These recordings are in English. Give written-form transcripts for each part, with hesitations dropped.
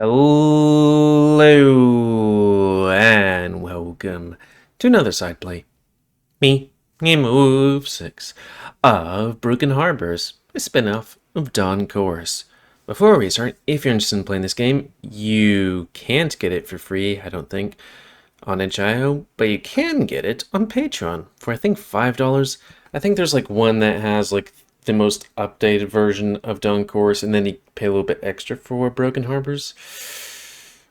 Hello and welcome to another side play. Me, GamerWolfSix of Broken Harbors, a spin-off of Dawn Course. Before we start, if you're interested in playing this game, you can't get it for free, I don't think, on itch.io, but you can get it on Patreon for I think $5. I think there's like one that has like the most updated version of Dawn Course, and then you pay a little bit extra for Broken Harbors.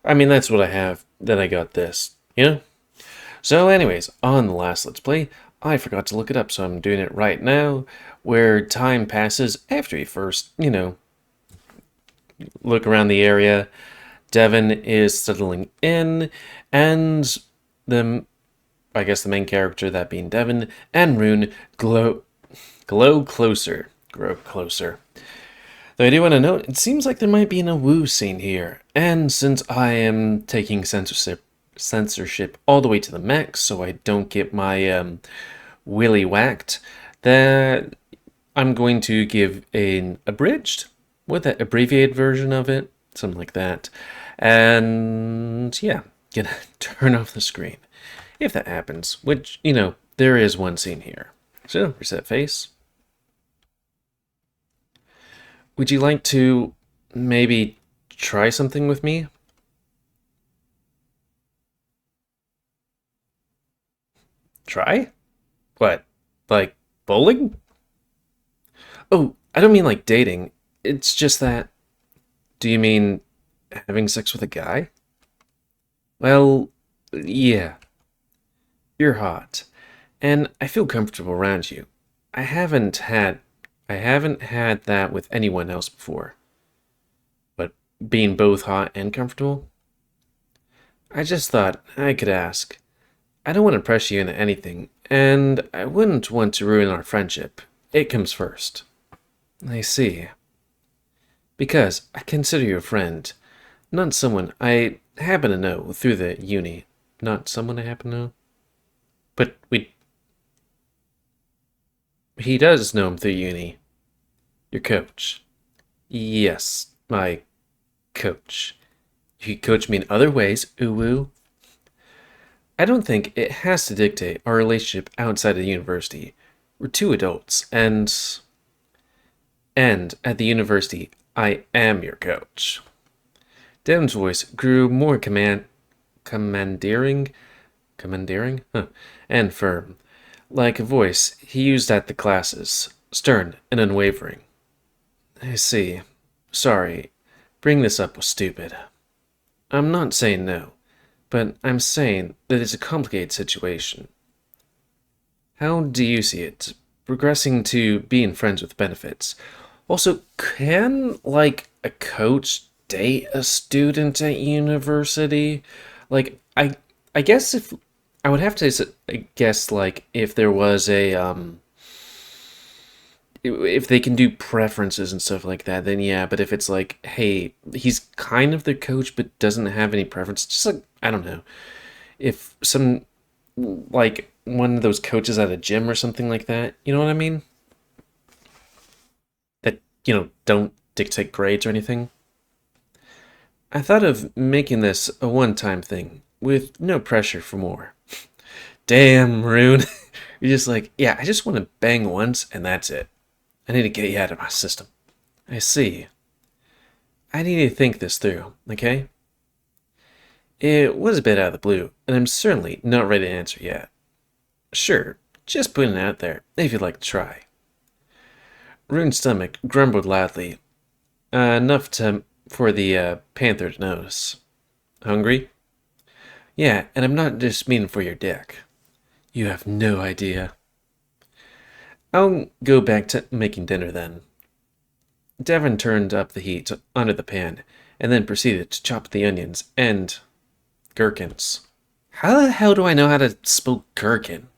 I mean, that's what I have. Then I got this, you know? So anyways, on the last Let's Play, I forgot to look it up, so I'm doing it right now, where time passes after you first, look around the area. Devon is settling in, and I guess the main character, that being Devon, and Rune grow closer. Though I do want to note, it seems like there might be a woo scene here, and since I am taking censorship all the way to the max, so I don't get my willy whacked, that I'm going to give an abridged, with an abbreviated version of it, something like that. And yeah, gonna turn off the screen if that happens, which, there is one scene here. So, reset face. Would you like to maybe try something with me? Try? What? Like bowling? Oh, I don't mean like dating. It's just that. Do you mean having sex with a guy? Well, yeah. You're hot, and I feel comfortable around you. I haven't had I haven't had that with anyone else before. But being both hot and comfortable? I just thought I could ask. I don't want to pressure you into anything, and I wouldn't want to ruin our friendship. It comes first. I see. Because I consider you a friend, not someone I happen to know through the uni. Not someone I happen to know? But he does know him through uni. Your coach. Yes, my coach. He coached me in other ways, uwu. I don't think it has to dictate our relationship outside of the university. We're two adults, and at the university, I am your coach. Devon's voice grew more commandeering, and firm, like a voice he used at the classes, stern and unwavering. I see. Sorry, bringing this up was stupid. I'm not saying no, but I'm saying that it's a complicated situation. How do you see it? Progressing to being friends with benefits. Also, can, like, a coach date a student at university? Like, I guess if... I would have to guess, like, if there was if they can do preferences and stuff like that, then yeah. But if it's like, hey, he's kind of the coach but doesn't have any preference, just like, I don't know, if some, like, one of those coaches at a gym or something like that, you know what I mean? That, don't dictate grades or anything. I thought of making this a one-time thing, with no pressure for more. Damn, Rune. You're just like, yeah, I just want to bang once and that's it. I need to get you out of my system. I see. I need to think this through, okay? It was a bit out of the blue, and I'm certainly not ready to answer yet. Sure, just putting it out there, if you'd like to try. Rune's stomach grumbled loudly, enough for the panther to notice. Hungry? Yeah, and I'm not just meaning for your dick. You have no idea. I'll go back to making dinner then. Devon turned up the heat under the pan, and then proceeded to chop the onions and gherkins. How the hell do I know how to spell gherkin?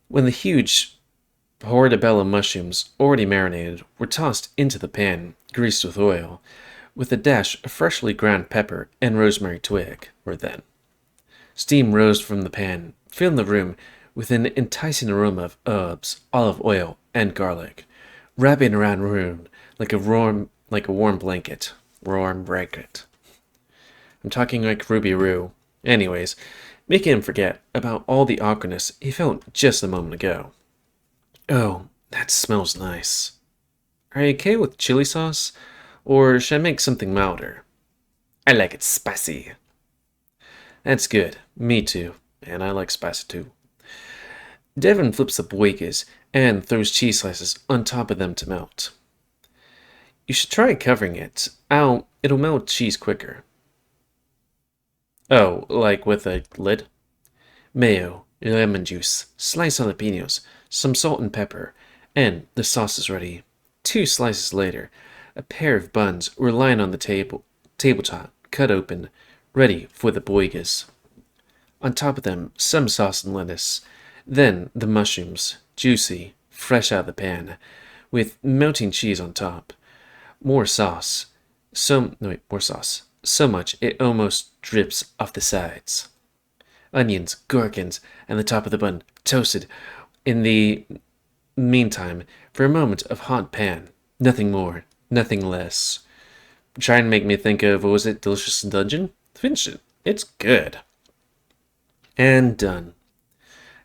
When the huge portobello mushrooms, already marinated, were tossed into the pan, greased with oil, with a dash of freshly ground pepper and rosemary twig, were then. Steam rose from the pan, filling the room with an enticing aroma of herbs, olive oil, and garlic, wrapping around Rune like a warm blanket. roar and break it. I'm talking like Ruby Roo. Anyways, making him forget about all the awkwardness he felt just a moment ago. Oh, that smells nice. Are you okay with chili sauce? Or should I make something milder? I like it spicy. That's good. Me too. And I like spicy too. Devin flips the boigas and throws cheese slices on top of them to melt. You should try covering it. It'll melt cheese quicker. Oh, like with a lid? Mayo, lemon juice, sliced jalapenos, some salt and pepper, and the sauce is ready. 2 slices later, a pair of buns were lying on the tabletop, cut open, ready for the boigas. On top of them, some sauce and lettuce. Then the mushrooms, juicy, fresh out of the pan, with melting cheese on top. More sauce. More sauce. So much it almost drips off the sides. Onions, gherkins, and the top of the bun toasted in the meantime for a moment of hot pan. Nothing more, nothing less. Trying to make me think of, what was it, Delicious Dungeon? Finish it. It's good. And done.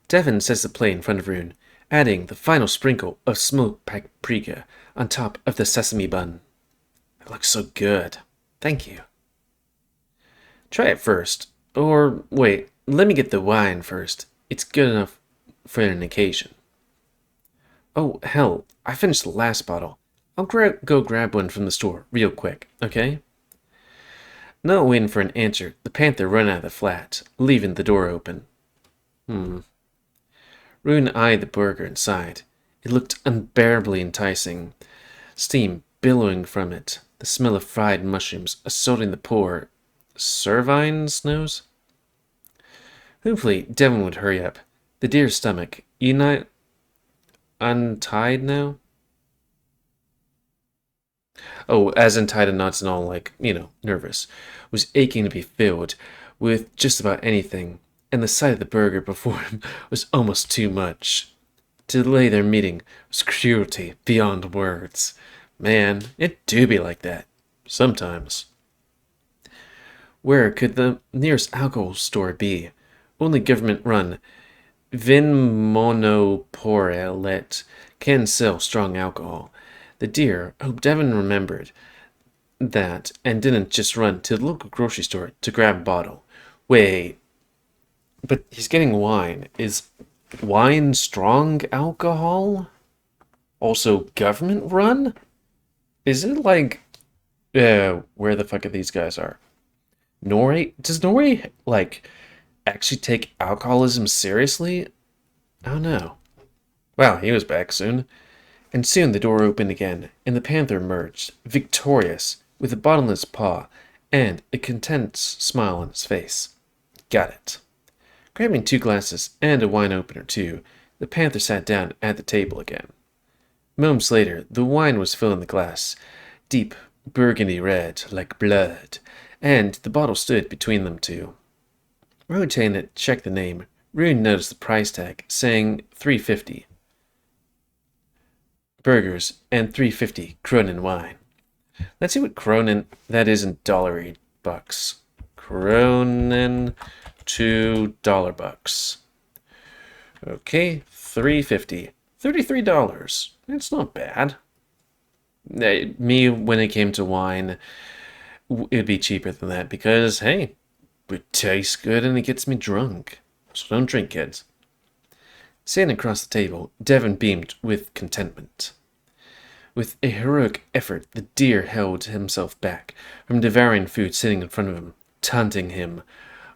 Devin sets the plate in front of Rune, adding the final sprinkle of smoked paprika on top of the sesame bun. It looks so good. Thank you. Try it first. Or, wait, let me get the wine first. It's good enough for an occasion. Oh, hell, I finished the last bottle. I'll go grab one from the store real quick, okay? Not waiting for an answer, the panther ran out of the flat, leaving the door open. Rune eyed the burger inside. It looked unbearably enticing. Steam billowing from it, the smell of fried mushrooms assaulting the poor Servine's nose. Hopefully, Devin would hurry up. The deer's stomach, untied now? Oh, as in tied in knots and all, like, nervous, was aching to be filled with just about anything, and the sight of the burger before him was almost too much. To delay their meeting was cruelty beyond words. Man, it do be like that. Sometimes. Where could the nearest alcohol store be? Only government-run Vin Monoporelet can sell strong alcohol. The deer hoped Devin remembered that and didn't just run to the local grocery store to grab a bottle. Wait, but he's getting wine. Is wine strong alcohol? Also government run? Is it like, where the fuck are these guys are? Norway? Does Norway, actually take alcoholism seriously? I don't know. Wow, he was back soon. And soon the door opened again, and the panther emerged, victorious, with a bottle in his paw, and a content smile on his face. Got it. Grabbing 2 glasses and a wine opener too, the panther sat down at the table again. Moments later, the wine was filling the glass, deep burgundy red, like blood, and the bottle stood between them two. Rotating it, checked the name. Rune noticed the price tag, saying $3.50. Burgers and $3.50 Kronen wine. Let's see what Kronen that is in dollary bucks. Kronen to dollar bucks. Okay, $3.50. $33. It's not bad. Me, when it came to wine, it'd be cheaper than that because, hey, it tastes good and it gets me drunk. So don't drink, kids. Standing across the table, Devin beamed with contentment. With a heroic effort, the deer held himself back from devouring food sitting in front of him, taunting him.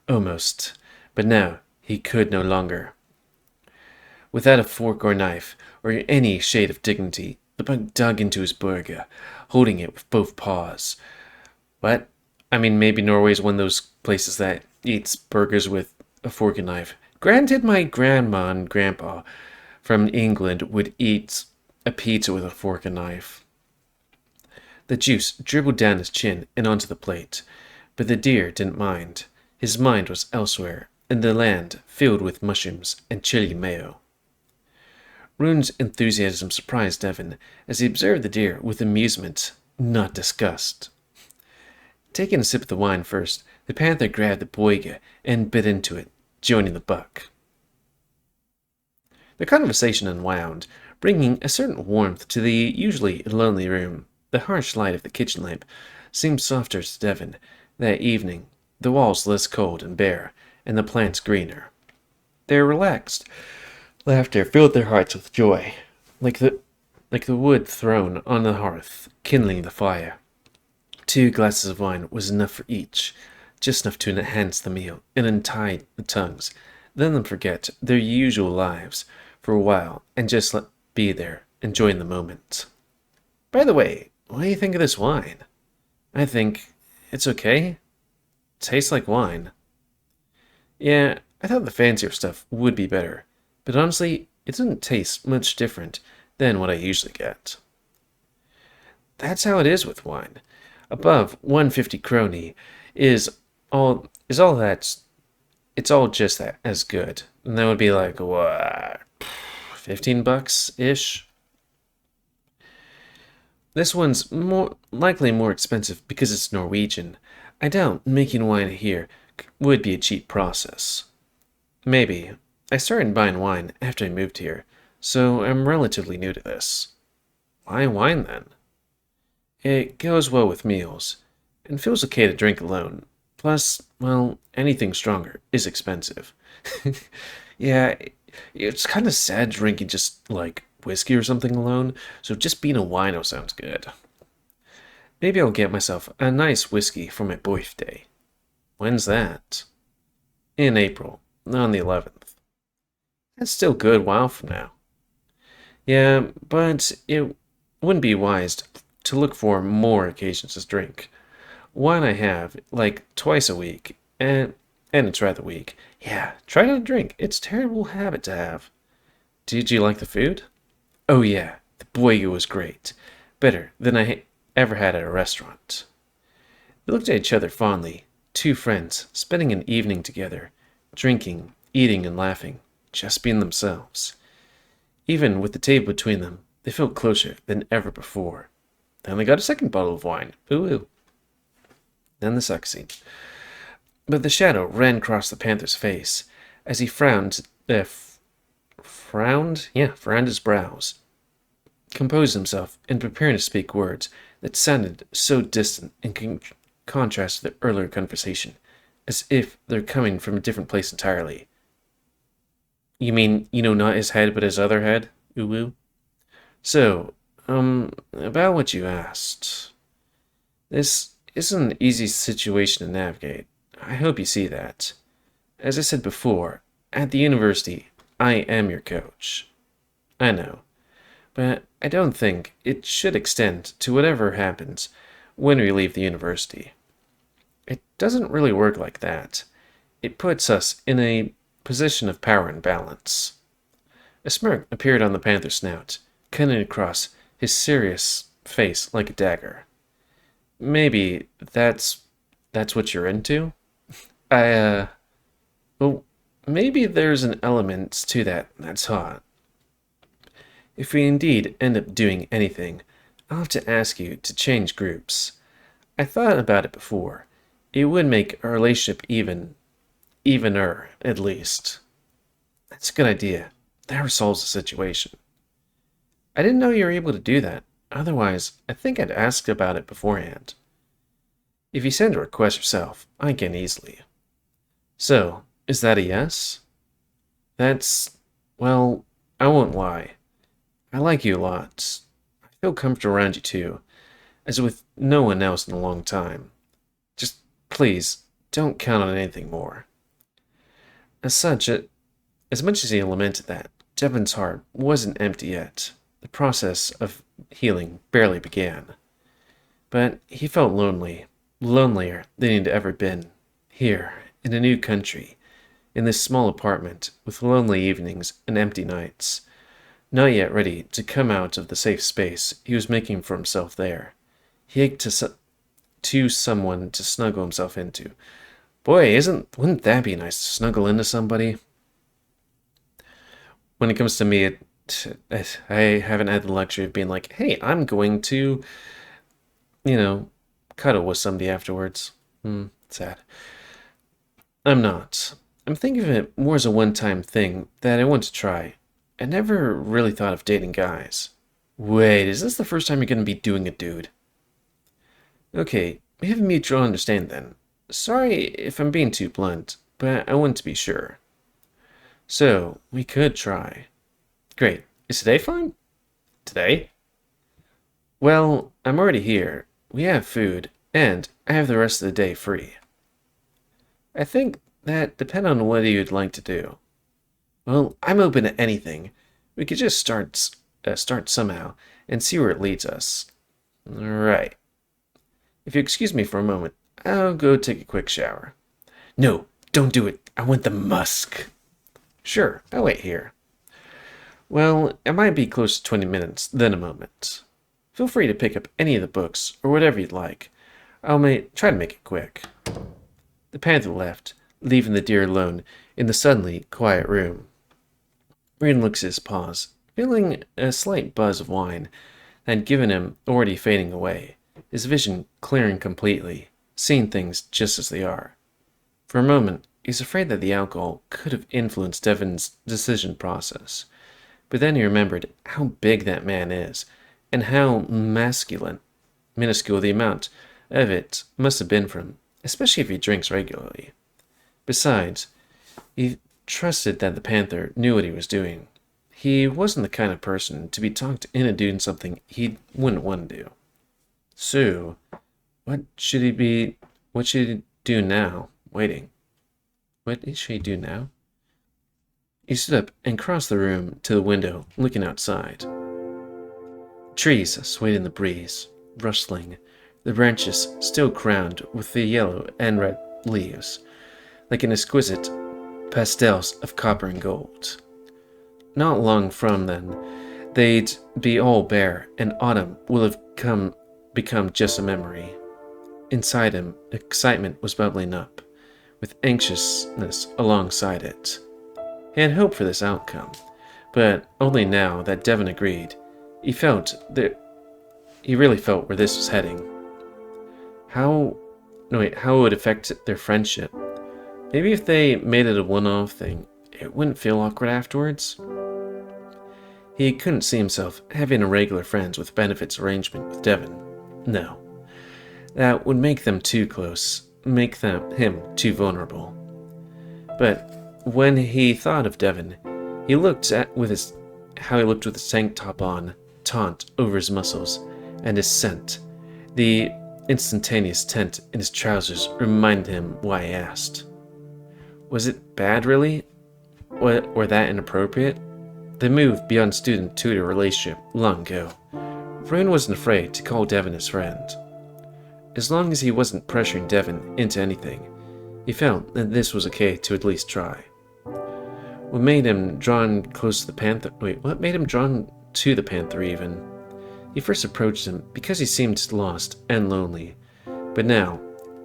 Almost. But now he could no longer. Without a fork or knife, or any shade of dignity, the bug dug into his burger, holding it with both paws. What? I mean, maybe Norway's one of those places that eats burgers with a fork and knife. Granted, my grandma and grandpa from England would eat a pizza with a fork and knife. The juice dribbled down his chin and onto the plate, but the deer didn't mind. His mind was elsewhere, in the land filled with mushrooms and chili mayo. Rune's enthusiasm surprised Devin as he observed the deer with amusement, not disgust. Taking a sip of the wine first, the panther grabbed the boiga and bit into it, joining the buck. The conversation unwound, bringing a certain warmth to the usually lonely room. The harsh light of the kitchen lamp seemed softer to Devon that evening, the walls less cold and bare, and the plants greener. Their relaxed laughter filled their hearts with joy, like the wood thrown on the hearth, kindling the fire. 2 glasses of wine was enough for each, just enough to enhance the meal and untie the tongues, let them forget their usual lives for a while and just be there, enjoying the moment. By the way, what do you think of this wine? I think it's okay. Tastes like wine. Yeah, I thought the fancier stuff would be better, but honestly, it doesn't taste much different than what I usually get. That's how it is with wine. Above 150 krony is all that's it's all just that as good. And that would be like what, $15 ish. This one's likely more expensive because it's Norwegian. I doubt making wine here would be a cheap process. Maybe. I started buying wine after I moved here, so I'm relatively new to this. Why wine then? It goes well with meals, and feels okay to drink alone. Plus, well, anything stronger is expensive. Yeah, it's kind of sad drinking just like whiskey or something alone, so just being a wino sounds good. Maybe I'll get myself a nice whiskey for my birthday. When's that? In April, on the 11th. That's still a good while from now. Yeah, but it wouldn't be wise to look for more occasions to drink. Wine I have, like, twice a week, and it's rather weak. Yeah, try not to drink. It's a terrible habit to have. Did you like the food? Oh yeah, the boiga was great. Better than I ever had at a restaurant. They looked at each other fondly, 2 friends, spending an evening together, drinking, eating, and laughing, just being themselves. Even with the table between them, they felt closer than ever before. Then they got a second bottle of wine. Ooh, ooh. Then the sex scene. But the shadow ran across the panther's face as he frowned his brows, composed himself, and preparing to speak words that sounded so distant in contrast to the earlier conversation, as if they're coming from a different place entirely. You mean, not his head, but his other head? Ooh, ooh. So, about what you asked. This isn't an easy situation to navigate. I hope you see that. As I said before, at the university, I am your coach. I know. But I don't think it should extend to whatever happens when we leave the university. It doesn't really work like that. It puts us in a position of power and balance. A smirk appeared on the panther's snout, cutting across his serious face like a dagger. Maybe that's what you're into? Well, maybe there's an element to that's hot. If we indeed end up doing anything, I'll have to ask you to change groups. I thought about it before. It would make our relationship evener, at least. That's a good idea. That resolves the situation. I didn't know you were able to do that. Otherwise, I think I'd asked about it beforehand. If you send a request yourself, I can easily. So, is that a yes? Well, I won't lie. I like you a lot. I feel comfortable around you too, as with no one else in a long time. Just, please, don't count on anything more. As much as he lamented that, Devon's heart wasn't empty yet. The process of healing barely began. But he felt lonely, lonelier than he'd ever been, here, in a new country, in this small apartment, with lonely evenings and empty nights, not yet ready to come out of the safe space he was making for himself there. He ached to someone to snuggle himself into. Boy, wouldn't that be nice to snuggle into somebody? When it comes to me, I haven't had the luxury of being like, hey, I'm going to, cuddle with somebody afterwards. Sad. I'm not. I'm thinking of it more as a one-time thing that I want to try. I never really thought of dating guys. Wait, is this the first time you're going to be doing it, dude? Okay, we have a mutual understanding then. Sorry if I'm being too blunt, but I want to be sure. So, we could try. Great. Is today fine? Today? Well, I'm already here. We have food, and I have the rest of the day free. I think that depends on what you'd like to do. Well, I'm open to anything. We could just start somehow and see where it leads us. Right. If you excuse me for a moment, I'll go take a quick shower. No, don't do it. I want the musk. Sure, I'll wait here. Well, it might be close to 20 minutes, then a moment. Feel free to pick up any of the books, or whatever you'd like. I'll try to make it quick. The panther left, leaving the deer alone in the suddenly quiet room. Rune looks at his paws, feeling a slight buzz of wine that had given him already fading away, his vision clearing completely, seeing things just as they are. For a moment, he's afraid that the alcohol could have influenced Devon's decision process, but then he remembered how big that man is, and how minuscule the amount of it must have been for him, especially if he drinks regularly. Besides, he trusted that the panther knew what he was doing. He wasn't the kind of person to be talked into doing something he wouldn't want to do. So, what should he do now? Waiting. What should he do now? He stood up and crossed the room to the window, looking outside. Trees swayed in the breeze, rustling, the branches still crowned with the yellow and red leaves, like an exquisite pastels of copper and gold. Not long from then, they'd be all bare, and autumn will have become just a memory. Inside him, excitement was bubbling up, with anxiousness alongside it. He had hoped for this outcome, but only now that Devon agreed, he really felt where this was heading. How it would affect their friendship. Maybe if they made it a one-off thing, it wouldn't feel awkward afterwards. He couldn't see himself having a regular friends with benefits arrangement with Devon. No. That would make them too close, him too vulnerable. But when he thought of Devon, he looked with his tank top on, taut over his muscles, and his scent. The instantaneous tint in his trousers reminded him why he asked. Was it bad, really? Or that inappropriate? They moved beyond student-tutor relationship long ago. Rune wasn't afraid to call Devon his friend. As long as he wasn't pressuring Devon into anything, he felt that this was okay to at least try. What made him drawn to the panther even? He first approached him because he seemed lost and lonely, but now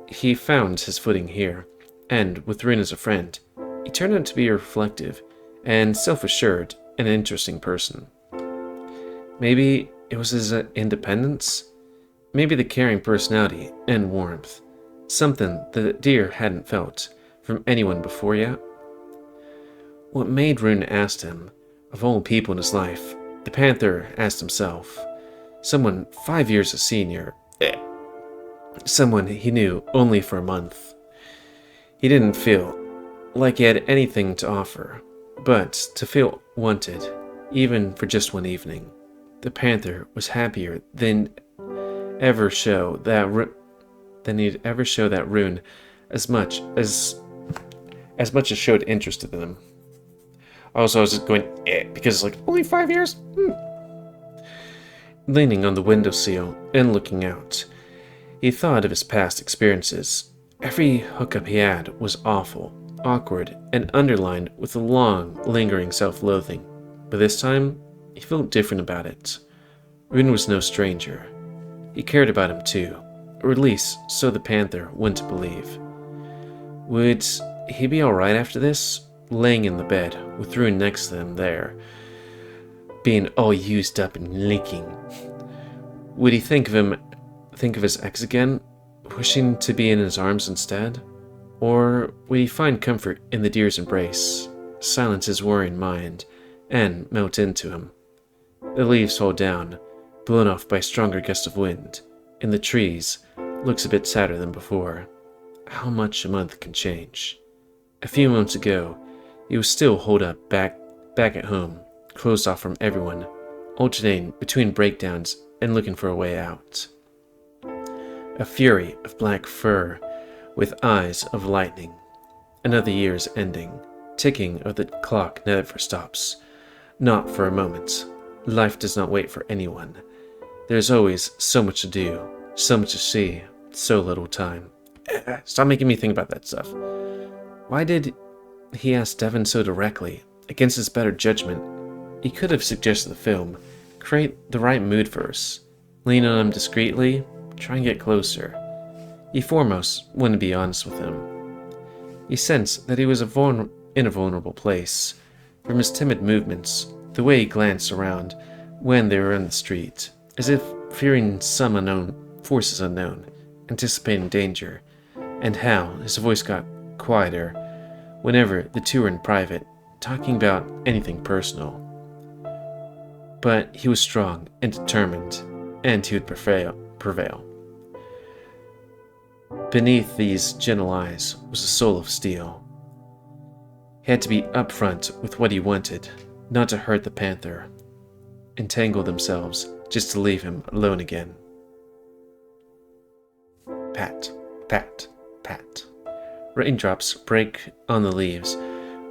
he found his footing here, and with Rune as a friend, he turned out to be a reflective and self-assured and interesting person. Maybe it was his independence, maybe the caring personality and warmth, something that Deer hadn't felt from anyone before yet. What made Rune ask him, of all people in his life, the panther asked himself. Someone 5 years his senior. Someone he knew only for a month. He didn't feel like he had anything to offer, but to feel wanted, even for just one evening. The panther was happier than he'd ever show that Rune as much as showed interest in him. Also, I was just going, because it's only 5 years? Leaning on the windowsill and looking out, he thought of his past experiences. Every hookup he had was awful, awkward, and underlined with a long, lingering self-loathing. But this time, he felt different about it. Rune was no stranger. He cared about him too, or at least so the panther wouldn't believe. Would he be alright after this? Laying in the bed, with Rune next to him there, being all used up and leaking. Would he think of his ex again? wishing to be in his arms instead? Or would he find comfort in the deer's embrace, silence his worrying mind, and melt into him? The leaves fall down, blown off by a stronger gust of wind, and the trees looks a bit sadder than before. How much a month can change. A few months ago, he was still holed up back at home, closed off from everyone, alternating between breakdowns and looking for a way out. A fury of black fur with eyes of lightning. Another year's ending, ticking of the clock never stops. Not for a moment. Life does not wait for anyone. There's always so much to do, so much to see, so little time. Stop making me think about that stuff. Why did he ask Devon so directly, against his better judgment? He could have suggested the film, create the right mood for us, lean on him discreetly, try and get closer. He foremost wouldn't be honest with him. He sensed that he was in a vulnerable place, from his timid movements, the way he glanced around when they were in the street, as if fearing some unknown forces unknown, anticipating danger, and how his voice got quieter whenever the two were in private, talking about anything personal. But he was strong and determined, and he would prevail. Beneath these gentle eyes was a soul of steel. He had to be upfront with what he wanted, not to hurt the panther, entangle themselves just to leave him alone again. Pat, pat, pat. Raindrops break on the leaves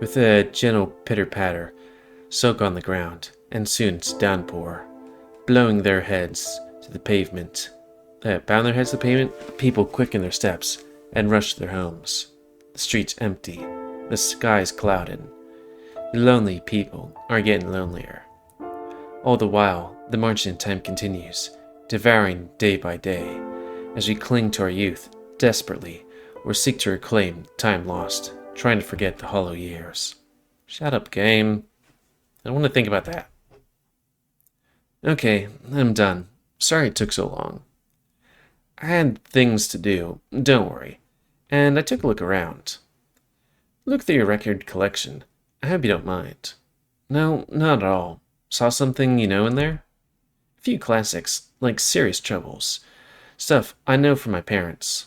with a gentle pitter-patter, soak on the ground, and soon it's downpour, blowing their heads to the pavement. Bound their heads to the pavement, people quicken their steps and rush to their homes. The streets empty, the skies clouded. The lonely people are getting lonelier. All the while, the marching time continues, devouring day by day, as we cling to our youth desperately or seek to reclaim time lost, trying to forget the hollow years. Shut up, game. I don't want to think about that. Okay, I'm done. Sorry it took so long. I had things to do, don't worry, and I took a look around. Look through your record collection. I hope you don't mind. No, not at all. Saw something you know in there? A few classics, like Serious Troubles. Stuff I know from my parents.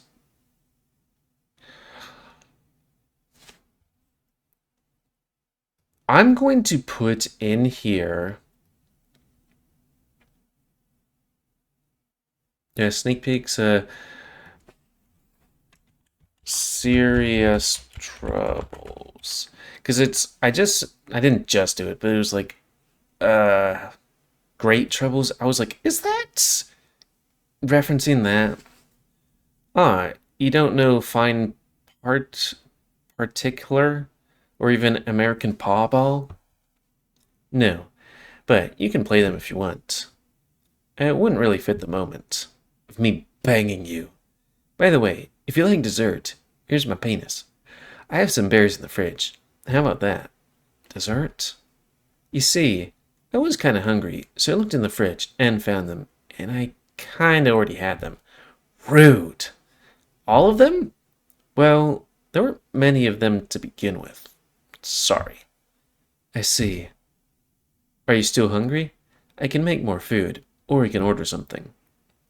I'm going to put in here... Yeah, sneak peeks, Serious Troubles. Because I didn't just do it, but it was like, Great Troubles. I was like, is that referencing that? You don't know Fine Particular? Or even American Paw Ball? No, but you can play them if you want. It wouldn't really fit the moment of me banging you. By the way, if you like dessert, here's my penis. I have some berries in the fridge. How about that? Dessert? You see, I was kind of hungry, so I looked in the fridge and found them, and I kind of already had them. Rude. All of them? Well, there weren't many of them to begin with. Sorry. I see. Are you still hungry? I can make more food, or you can order something.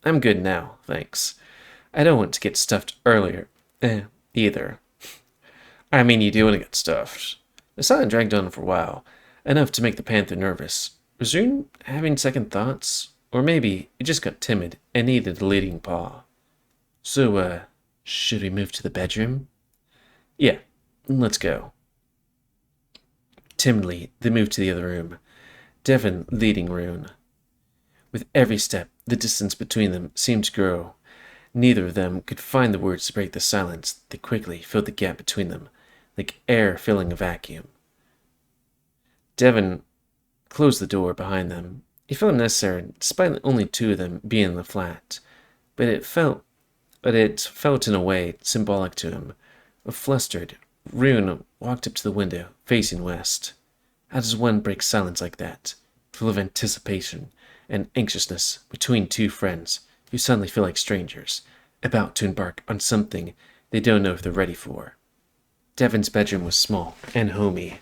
I'm good now, thanks. I don't want to get stuffed earlier, either. I mean, you do want to get stuffed. The silence dragged on for a while, enough to make the panther nervous. Was Rune having second thoughts? Or maybe he just got timid and needed a leading paw. So, should we move to the bedroom? Yeah, let's go. Timidly, they moved to the other room, Devon leading Rune. With every step, the distance between them seemed to grow. Neither of them could find the words to break the silence that quickly filled the gap between them, like air filling a vacuum. Devon closed the door behind them. He felt it necessary, despite only two of them being in the flat, but it felt in a way symbolic to him. Flustered, Rune walked up to the window, facing west. How does one break silence like that, full of anticipation and anxiousness between two friends who suddenly feel like strangers, about to embark on something they don't know if they're ready for. Devon's bedroom was small and homey,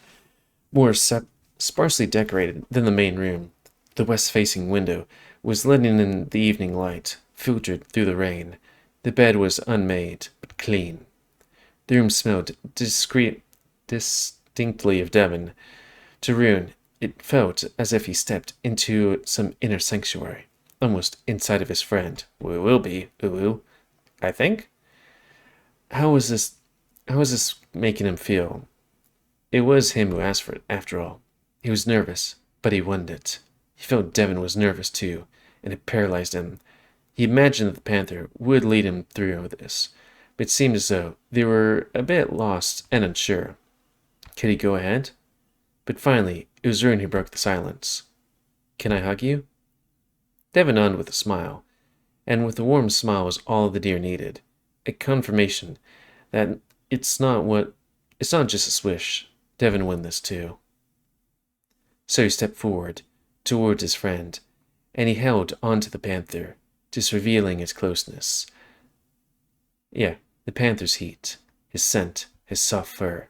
more sparsely decorated than the main room. The west-facing window was letting in the evening light, filtered through the rain. The bed was unmade, but clean. The room smelled distinctly of Devon. To Rune, it felt as if he stepped into some inner sanctuary, almost inside of his friend. We will be, ooh, I think. How was this? How was this making him feel? It was him who asked for it, after all. He was nervous, but he wanted it. He felt Devon was nervous too, and it paralyzed him. He imagined that the Panther would lead him through this, but it seemed as though they were a bit lost and unsure. Could he go ahead? But finally, it was Rune who broke the silence. Can I hug you? Devon nodded with a smile, and with a warm smile was all the deer needed. A confirmation that it's not just a swish. Devon won this too. So he stepped forward, toward his friend, and he held onto the panther, just revealing his closeness. Yeah, the panther's heat, his scent, his soft fur.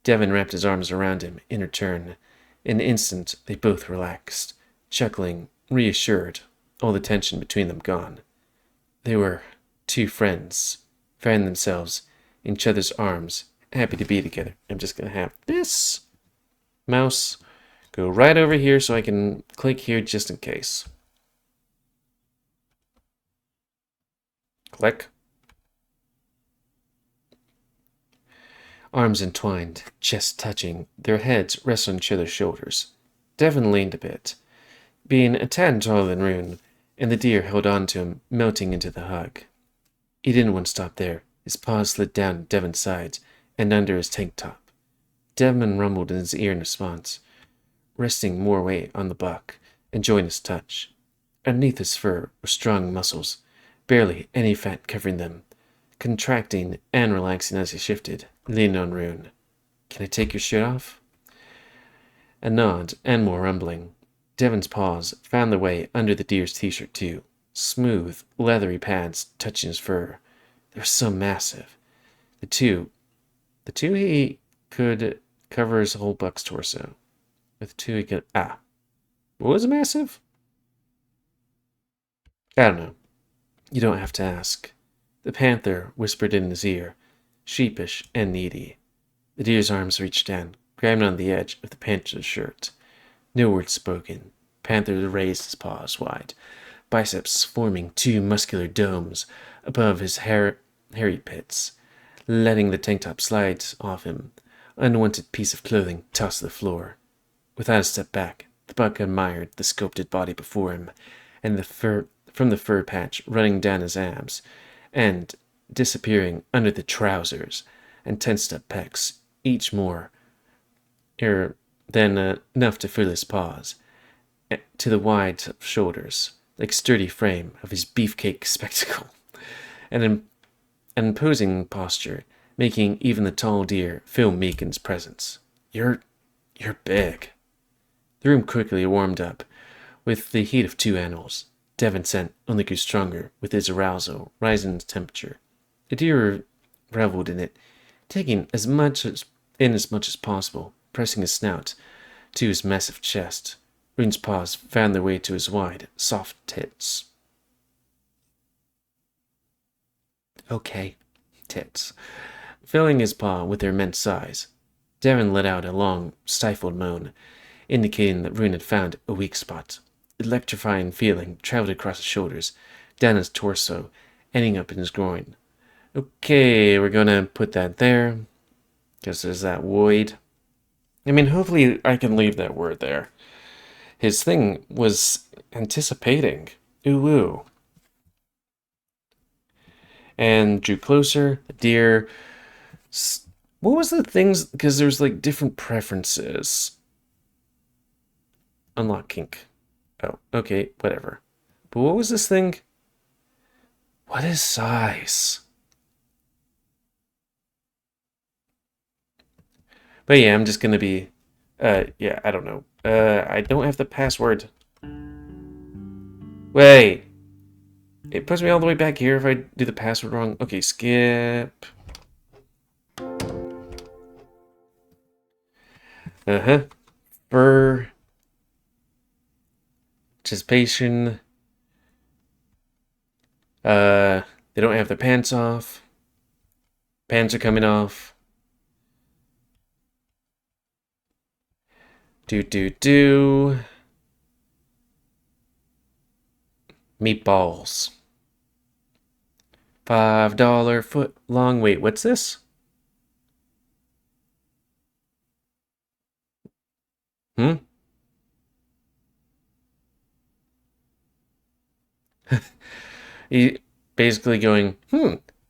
Devon wrapped his arms around him in return. In an instant, they both relaxed, chuckling, reassured, all the tension between them gone. They were two friends, finding themselves in each other's arms, happy to be together. I'm just going to have this mouse go right over here so I can click here just in case. Click. Arms entwined, chests touching, their heads rest on each other's shoulders. Devon leaned a bit, being a tad taller than Rune, and the deer held on to him, melting into the hug. He didn't want to stop there. His paws slid down Devon's sides and under his tank top. Devon rumbled in his ear in response, resting more weight on the buck, enjoying his touch. Underneath his fur were strong muscles, barely any fat covering them, contracting and relaxing as he shifted, leaning on Rune. Can I take your shirt off? A nod and more rumbling. Devon's paws found their way under the deer's t-shirt too, smooth, leathery pads touching his fur. They were so massive. The two he could cover his whole buck's torso. With two he could... what was massive? I don't know. You don't have to ask. The panther whispered in his ear, sheepish and needy. The deer's arms reached down, grabbing on the edge of the panther's shirt. No words spoken. Panther raised his paws wide, biceps forming two muscular domes above his hairy pits, letting the tank top slide off him. Unwanted piece of clothing tossed to the floor. Without a step back, the buck admired the sculpted body before him, and the fur patch running down his abs, and disappearing under the trousers and tensed-up pecs, each more than enough to fill his paws, to the wide shoulders, like sturdy frame of his beefcake spectacle, and an imposing posture, making even the tall deer feel meek in his presence. You're big. The room quickly warmed up with the heat of two animals. Devon's scent only grew stronger with his arousal rising in temperature. The deer reveled in it, taking as much as possible, pressing his snout to his massive chest. Rune's paws found their way to his wide, soft tits. Okay, tits. Filling his paw with their immense size, Devon let out a long, stifled moan, indicating that Rune had found a weak spot. Electrifying feeling traveled across his shoulders, down his torso, ending up in his groin. Okay, we're gonna put that there, because there's that void. I mean, hopefully I can leave that word there. His thing was anticipating. Ooh, ooh. And drew closer. The deer. What was the things? Because there's like different preferences. Unlock kink. Oh, okay, whatever. But what was this thing? What is size? But yeah, I'm just gonna be, yeah, I don't know. I don't have the password. Wait. It puts me all the way back here if I do the password wrong. Okay, skip. Uh-huh. For participation. They don't have their pants off. Pants are coming off. Do. Meatballs. $5 foot long. Wait, what's this? Hmm? He basically going,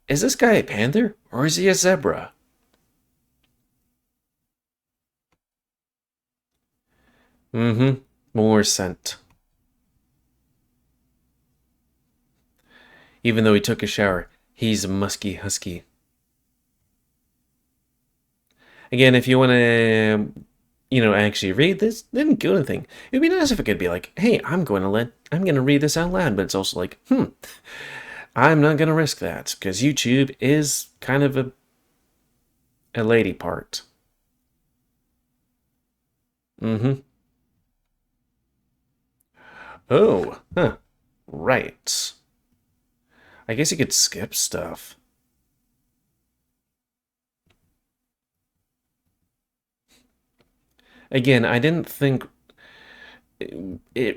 is this guy a panther or is he a zebra? Mm-hmm. More scent. Even though he took a shower, he's a musky husky. Again, if you want to, actually read this, then good thing. It'd be nice if it could be like, hey, I'm going to read this out loud, but it's also like, I'm not going to risk that because YouTube is kind of a lady part. Mm-hmm. Oh, huh. Right. I guess you could skip stuff. Again, I didn't think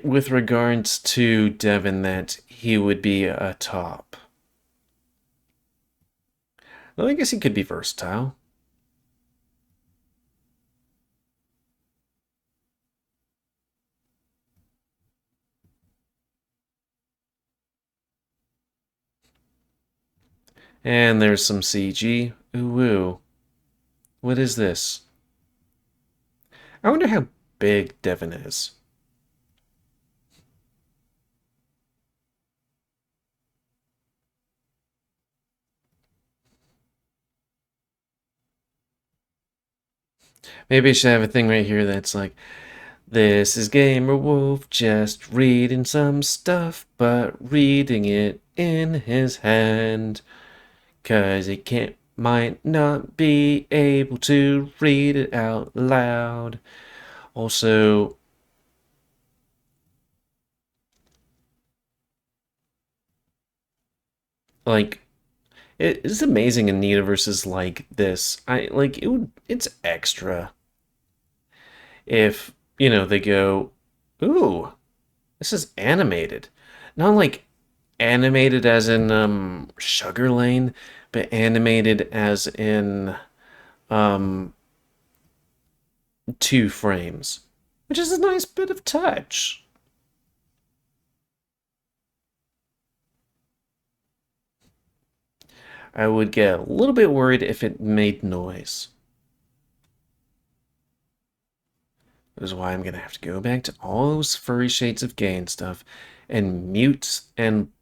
with regards to Devin that he would be a top. Well, I guess he could be versatile. And there's some CG. Ooh, woo. What is this? I wonder how big Devin is. Maybe I should have a thing right here that's like, this is Gamer Wolf just reading some stuff, but reading it in his hand. 'Cause he might not be able to read it out loud. Also, like, it's amazing in universes like this. It's extra if, they go, ooh, this is animated. Not like animated as in Sugar Lane, but animated as in um 2 frames, which is a nice bit of touch. I would get a little bit worried if it made noise. This is why I'm gonna have to go back to all those furry shades of gay and stuff and mute and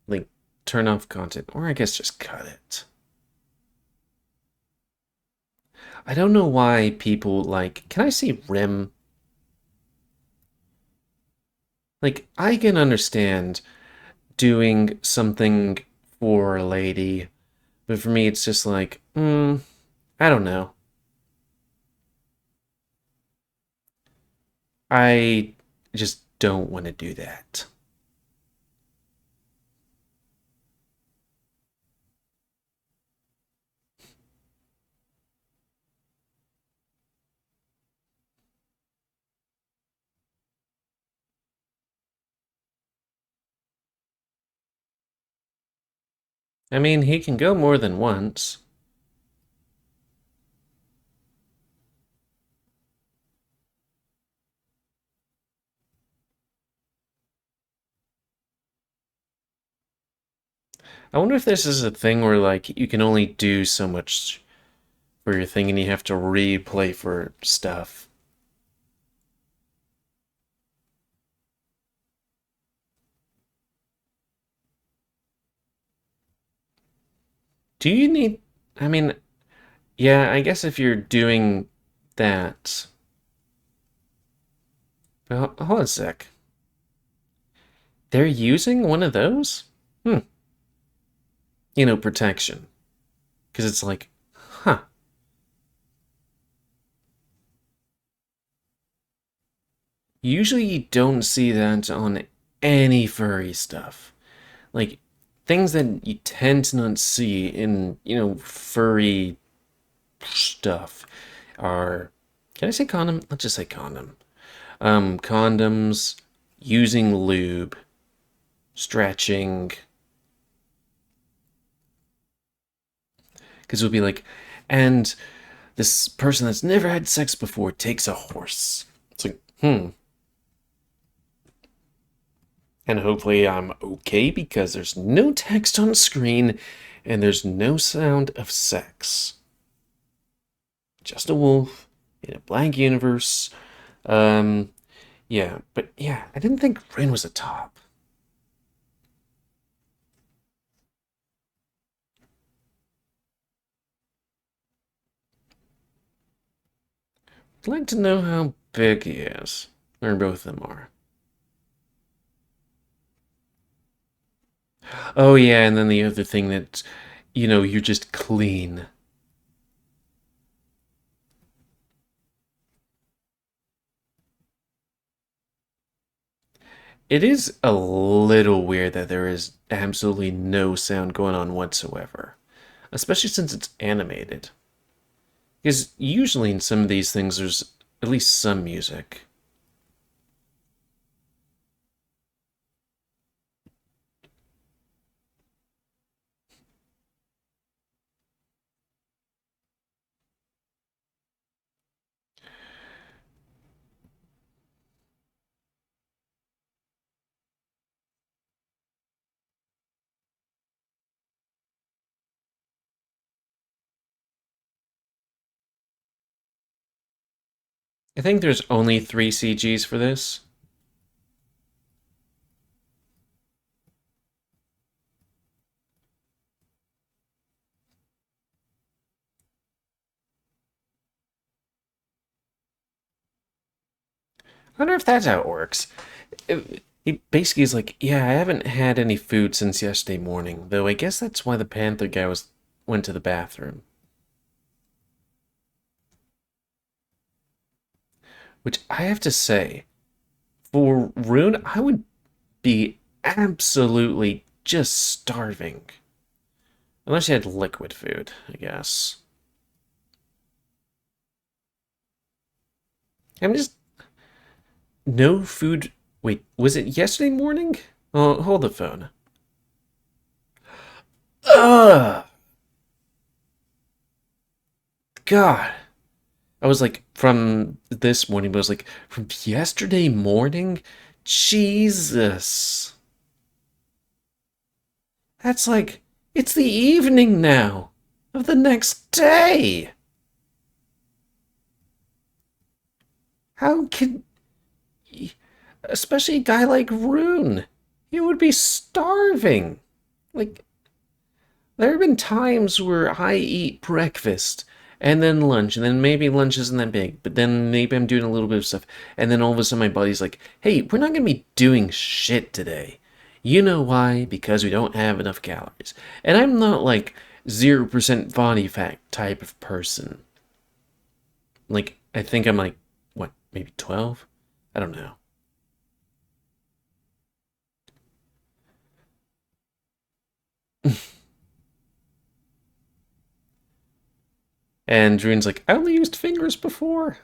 like turn off content, or I guess just cut it. I don't know why people like, can I say rim? Like, I can understand doing something for a lady, but for me, it's just like, I don't know. I just don't want to do that. I mean, he can go more than once. I wonder if this is a thing where, like, you can only do so much for your thing and you have to replay for stuff. Do you need. I mean, yeah, I guess if you're doing that. But hold on a sec. They're using one of those? Hmm. Protection. Because it's like, huh. Usually you don't see that on any furry stuff. Like, things that you tend to not see in, furry stuff are. Can I say condom? Let's just say condom. Condoms, using lube, stretching. Because it would be like, and this person that's never had sex before takes a horse. It's like, And hopefully I'm okay because there's no text on screen and there's no sound of sex. Just a wolf in a blank universe. Um, yeah, but yeah, I didn't think Rin was a top. I'd like to know how big he is, or both of them are. Oh yeah, and then the other thing that, you're just clean. It is a little weird that there is absolutely no sound going on whatsoever, especially since it's animated. Because usually in some of these things, there's at least some music. I think there's only 3 CGs for this. I wonder if that's how it works. He basically is like, yeah, I haven't had any food since yesterday morning, though I guess that's why the Panther guy went to the bathroom. Which I have to say, for Rune, I would be absolutely just starving. Unless you had liquid food, I guess. I'm just no food. Wait, was it yesterday morning? Oh, hold the phone. Ugh, God. I was like, from this morning, but I was like, from yesterday morning? Jesus. That's like, it's the evening now of the next day. How can, especially a guy like Rune, he would be starving. Like, there have been times where I eat breakfast and then lunch, and then maybe lunch isn't that big, but then maybe I'm doing a little bit of stuff, and then all of a sudden my body's like, hey, we're not going to be doing shit today. You know why? Because we don't have enough calories. And I'm not like 0% body fat type of person. Like, I think I'm like, what, maybe 12? I don't know. And Drune's like, I only used fingers before.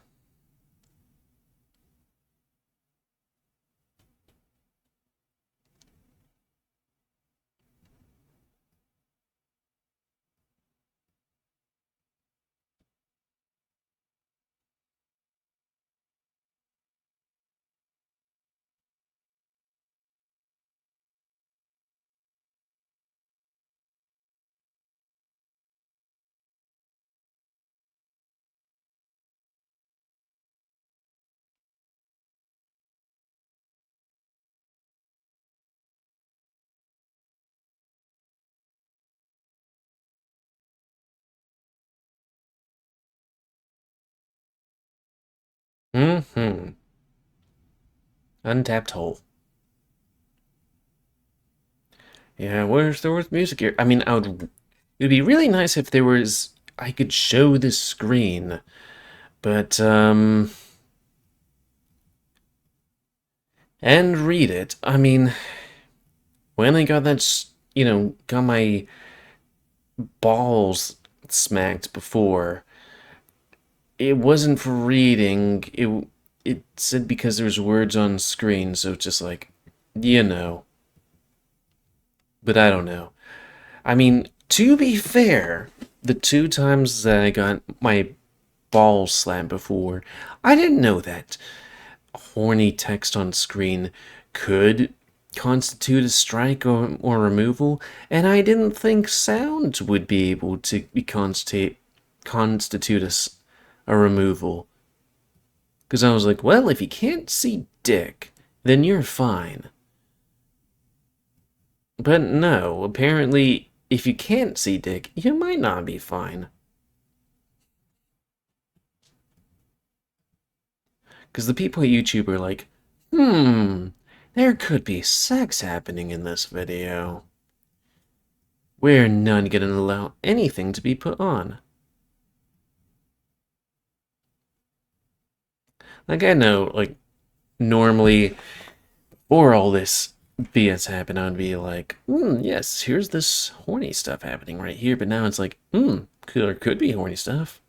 Mm-hmm. Untapped hole. Yeah, where's there was music here? I mean, it'd be really nice if there was, I could show the screen, but, and read it. I mean, when I got that, got my balls smacked before, it wasn't for reading. It said because there's words on screen, so it's just like, you know. But I don't know. I mean, to be fair, the two times that I got my balls slammed before, I didn't know that horny text on screen could constitute a strike or removal, and I didn't think sound would be able to constitute a removal. Because I was like, well, if you can't see dick, then you're fine. But no, apparently, if you can't see dick, you might not be fine. Because the people at YouTube are like, there could be sex happening in this video. We're not gonna allow anything to be put on. Like, I know, like, normally, before all this BS happened, I'd be like, yes, here's this horny stuff happening right here. But now it's like, there could be horny stuff.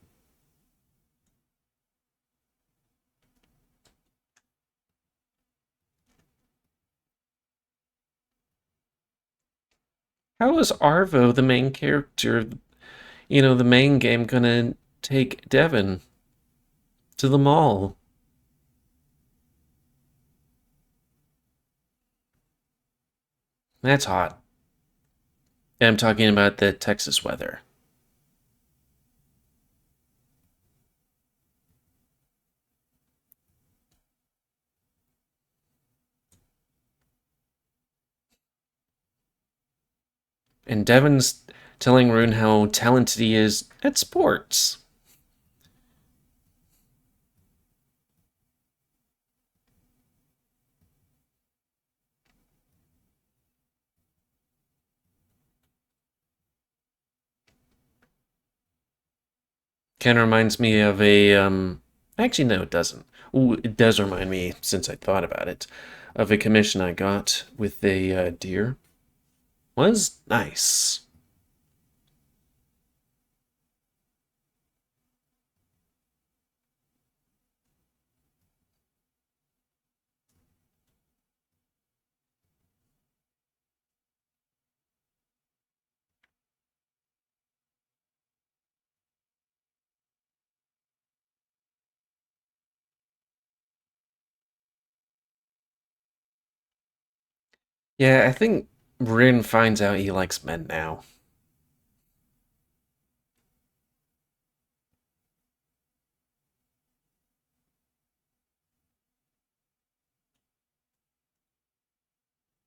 How is Arvo, the main character, the main game, gonna take Devin to the mall? That's hot. And I'm talking about the Texas weather. And Devin's telling Rune how talented he is at sports. Kind of reminds me of actually, no, it doesn't. Ooh, it does remind me, since I thought about it, of a commission I got with a deer. Was nice. Yeah, I think Rin finds out he likes men now.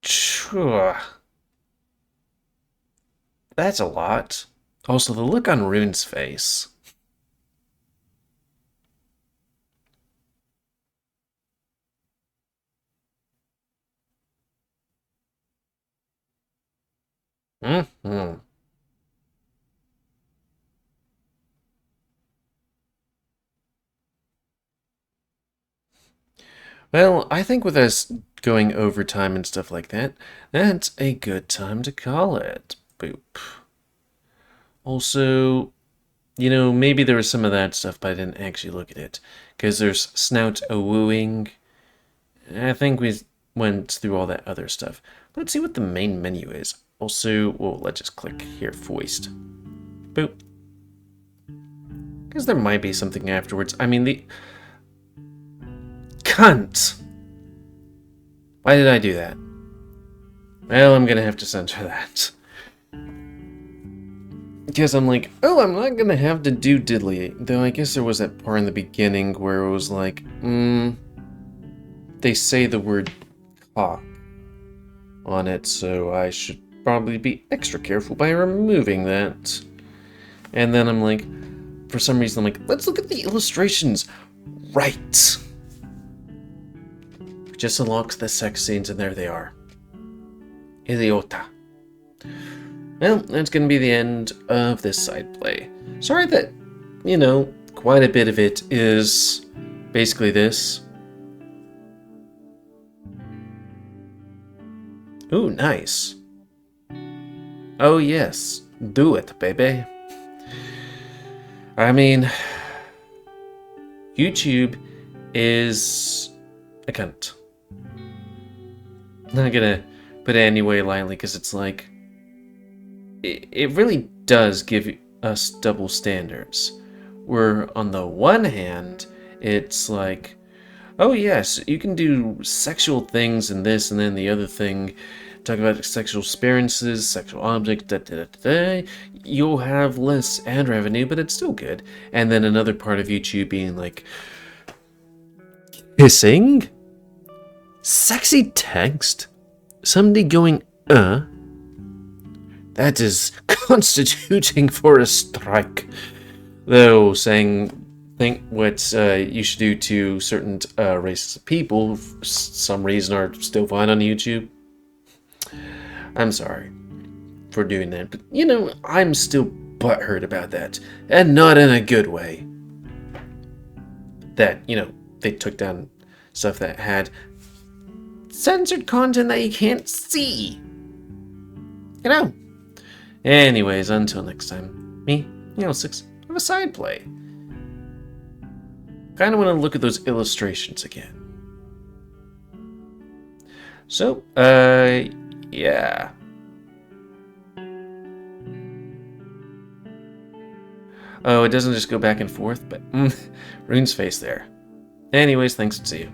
Sure. That's a lot. Also, the look on Rune's face. Hmm. Well, I think with us going overtime and stuff like that, that's a good time to call it. Boop. Also, maybe there was some of that stuff, but I didn't actually look at it. Because there's Snout a-wooing. I think we went through all that other stuff. Let's see what the main menu is. Also, well, let's just click here, Foist. Boop. Because there might be something afterwards. I mean, the... Cunt! Why did I do that? Well, I'm gonna have to censor that. Because I'm like, oh, I'm not gonna have to do diddly. Though I guess there was that part in the beginning where it was like, they say the word cock on it, so I should probably be extra careful by removing that. And then I'm like, for some reason, I'm like, let's look at the illustrations. Right. Just unlocks the sex scenes, and there they are. Idiota. Well, that's going to be the end of this side play. Sorry that, you know, quite a bit of it is basically this. Ooh, nice. Oh yes, do it, baby. I mean, YouTube is a cunt. I'm not gonna put it anyway lightly, because it's like, it really does give us double standards. Where on the one hand, it's like, oh yes, you can do sexual things and this, and then the other thing, talk about sexual experiences, sexual objects, da da da da. You'll have less ad revenue, but it's still good. And then another part of YouTube being like, kissing, sexy text, somebody going, that is constituting for a strike. Though saying, think what you should do to certain races of people, for some reason are still fine on YouTube. I'm sorry for doing that, but you know, I'm still butthurt about that, and not in a good way. That, you know, they took down stuff that had censored content that you can't see. You know? Anyways, until next time, me, GamerWolfSix, have a side play. Kinda wanna look at those illustrations again. So, yeah. Oh, it doesn't just go back and forth, but Rune's face there. Anyways, thanks, and see you.